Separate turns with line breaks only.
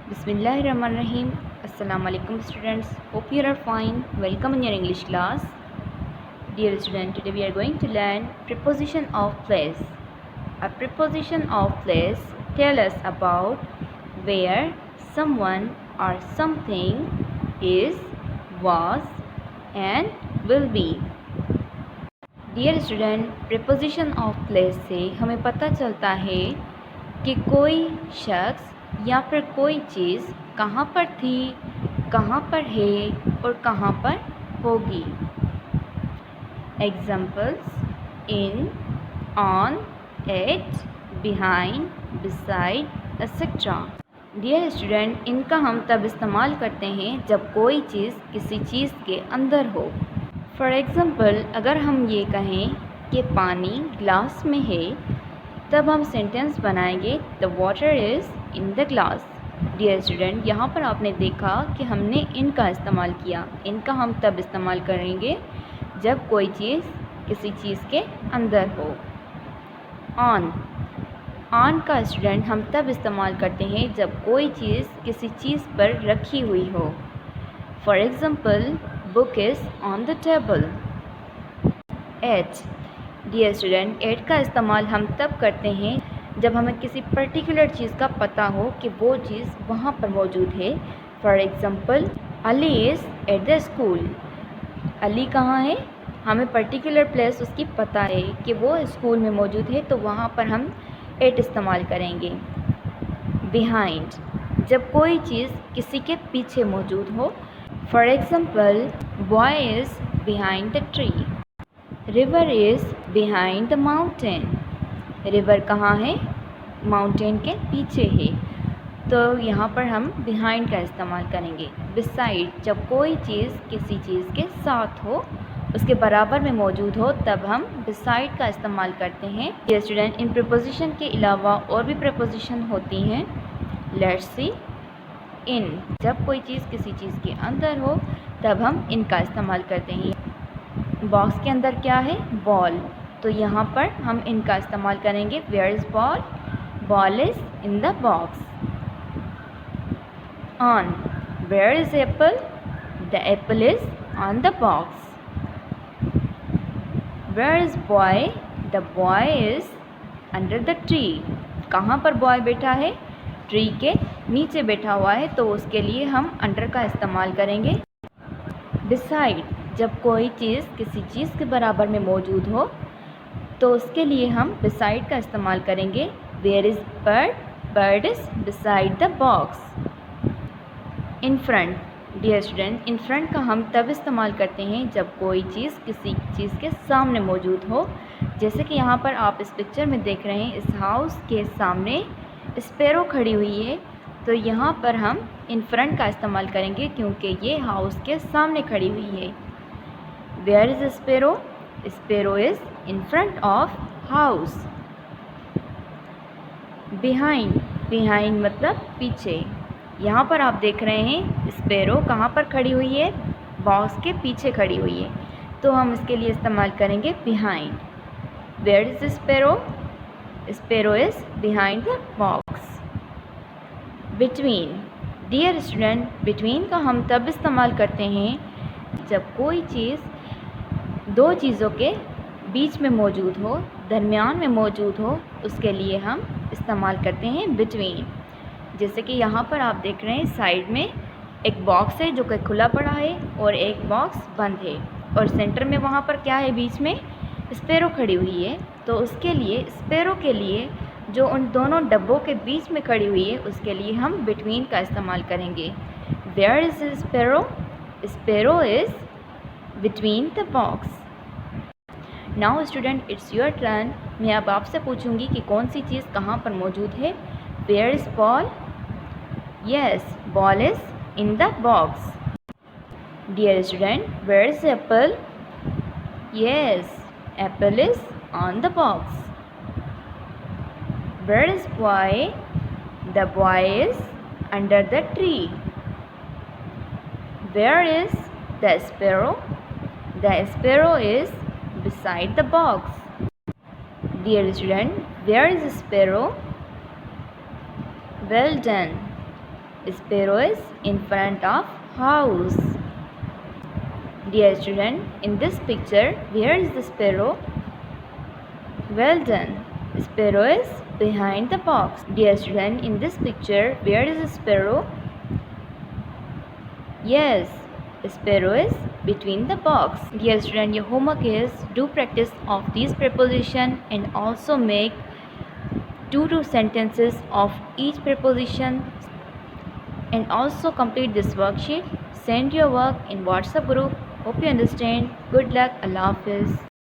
Bismillahirrahmanirrahim. Assalamu alaikum students. Hope you are fine. Welcome in your English class. Dear student, today we are going to learn preposition of place. A preposition of place tell us about where someone or something is, was and will be. Dear student, preposition of place से हमें पता चलता है कि कोई शख्स या फिर कोई चीज़ कहाँ पर थी, कहाँ पर है और कहाँ पर होगी. Examples in, on, at, behind, beside etcetera. Dear student, इनका हम तब इस्तेमाल करते हैं जब कोई चीज़ किसी चीज़ के अंदर हो. फॉर एग्ज़ाम्पल, अगर हम ये कहें कि पानी ग्लास में है, तब हम सेंटेंस बनाएंगे the water is in the glass. Dear student, यहाँ पर आपने देखा कि हमने इन का इस्तेमाल किया. इनका हम तब इस्तेमाल करेंगे जब कोई चीज़ किसी चीज़ के अंदर हो. ऑन का स्टूडेंट हम तब इस्तेमाल करते हैं जब कोई चीज़ किसी चीज़ पर रखी हुई हो. For example, book is on the table. At. Dear student, at का इस्तेमाल हम तब करते हैं जब हमें किसी पर्टिकुलर चीज़ का पता हो कि वो चीज़ वहाँ पर मौजूद है. For example, Ali is at the school. Ali कहाँ है, हमें पर्टिकुलर प्लेस उसकी पता है कि वो स्कूल में मौजूद है, तो वहाँ पर हम एट इस्तेमाल करेंगे. बिहाइंड, जब कोई चीज़ किसी के पीछे मौजूद हो. For example, boy is behind the tree. River is behind the mountain. River कहाँ है, माउंटेन के पीछे है, तो यहाँ पर हम बिहाइंड का इस्तेमाल करेंगे. बिसाइड, जब कोई चीज़ किसी चीज़ के साथ हो, उसके बराबर में मौजूद हो, तब हम बिसाइड का इस्तेमाल करते हैं. ये स्टूडेंट, इन प्रीपोजिशन के अलावा और भी प्रीपोजिशन होती हैं. Let's see. इन, जब कोई चीज़ किसी चीज़ के अंदर हो, तब हम इनका इस्तेमाल करते हैं. बॉक्स के अंदर क्या है, बॉल, तो यहाँ पर हम इनका इस्तेमाल करेंगे. Where is ball, ball is in the box. On, where is apple, the apple is on the box. Where is boy, the boy is under the tree. कहाँ पर बॉय बैठा है, ट्री के नीचे बैठा हुआ है, तो उसके लिए हम अंडर का इस्तेमाल करेंगे. बिसाइड, जब कोई चीज़ किसी चीज़ के बराबर में मौजूद हो, तो उसके लिए हम बिसाइड का इस्तेमाल करेंगे. Where is bird, bird is beside the box. In front. Dear student, in front का हम तब इस्तेमाल करते हैं जब कोई चीज़ किसी चीज़ के सामने मौजूद हो. जैसे कि यहाँ पर आप इस पिक्चर में देख रहे हैं, इस हाउस के सामने स्पैरो खड़ी हुई है, तो यहाँ पर हम इन फ्रंट का इस्तेमाल करेंगे क्योंकि ये हाउस के सामने खड़ी हुई है. Where is sparrow, sparrow is in front of house. Behind, behind मतलब पीछे. यहाँ पर आप देख रहे हैं स्पैरो कहाँ पर खड़ी हुई है, बॉक्स के पीछे खड़ी हुई है, तो हम इसके लिए इस्तेमाल करेंगे behind. Where is sparrow, sparrow is behind the box. Between. Dear student, between का हम तब इस्तेमाल करते हैं जब कोई चीज़ दो चीज़ों के बीच में मौजूद हो, दरमियान में मौजूद हो, उसके लिए हम इस्तेमाल करते हैं बिटवीन. जैसे कि यहाँ पर आप देख रहे हैं साइड में एक बॉक्स है जो कि खुला पड़ा है और एक बॉक्स बंद है, और सेंटर में वहाँ पर क्या है, बीच में स्पैरो खड़ी हुई है, तो उसके लिए स्पैरो के लिए जो उन दोनों डब्बों के बीच में खड़ी हुई है, उसके लिए हम बिटवीन का इस्तेमाल करेंगे. Where is sparrow, sparrow is between the box. Now student, it's your turn. मैं अब आपसे पूछूंगी कि कौन सी चीज़ कहाँ पर मौजूद है. Where is ball, yes, ball is in the box. Dear student, where is apple, yes, apple is on the box. Where is boy, the boy is under the tree. Where is the sparrow, the sparrow is beside the box. Dear student, where is sparrow? Well done. Sparrow is in front of house. Dear student, in this picture, where is the sparrow? Well done. Sparrow is behind the box. Dear student, in this picture, where is the sparrow? Yes, sparrow is between the box. Dear student, your homework is do practice of these preposition and also make 2 sentences of each preposition and also complete this worksheet. Send your work in WhatsApp group. Hope you understand. Good luck. Allah Hafiz.